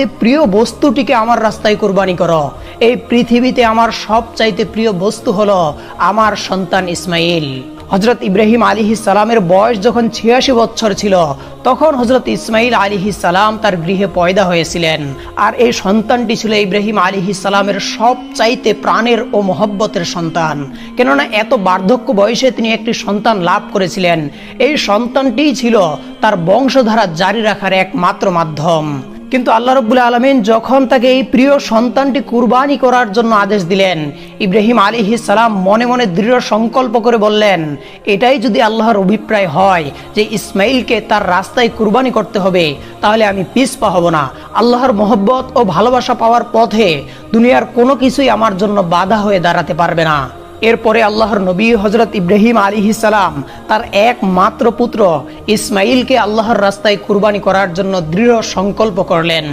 সবচাইতে প্রিয় বস্তুটিকে আমার রাস্তায় কুরবানি করো। এই পৃথিবীতে আমার সবচাইতে প্রিয় বস্তু হলো আমার সন্তান ইসমাইল। হযরত ইব্রাহিম আলাইহিস সালামের বয়স যখন 86 বছর ছিল, তখন হযরত ইসমাইল আলাইহিস সালাম তার গৃহে পয়দা হয়েছিলেন। আর এই সন্তানটি ছিল ইব্রাহিম আলাইহিস সালামের সবচাইতে প্রাণের ও মহব্বতের সন্তান। কেননা এত বার্ধক্য বয়সে তিনি একটি সন্তান লাভ করেছিলেন। এই সন্তানটিই ছিল তার বংশধারা জারি রাখার একমাত্র মাধ্যম। কিন্তু আল্লাহ রাব্বুল আলামিন যখন তাকে এই প্রিয় সন্তানটি কুরবানি করার জন্য আদেশ দিলেন, ইব্রাহিম আলাইহিস সালাম মনে মনে দৃঢ় সংকল্প করে বললেন, এটাই যদি আল্লাহর অভিপ্রায় হয় যে ইসমাইলকে তার রাস্তায় কুরবানি করতে হবে, তাহলে আমি পিছপা হব না। আল্লাহর মহব্বত ও ভালোবাসা পাওয়ার পথে দুনিয়ার কোনো কিছুই আমার জন্য বাধা হয়ে দাঁড়াতে পারবে না। এরপরে আল্লাহর নবী হযরত ইব্রাহিম আলাইহিস সালাম তার একমাত্র পুত্র ইসমাইলকে আল্লাহর রাস্তায় কুরবানি করার জন্য দৃঢ় সংকল্প করলেন।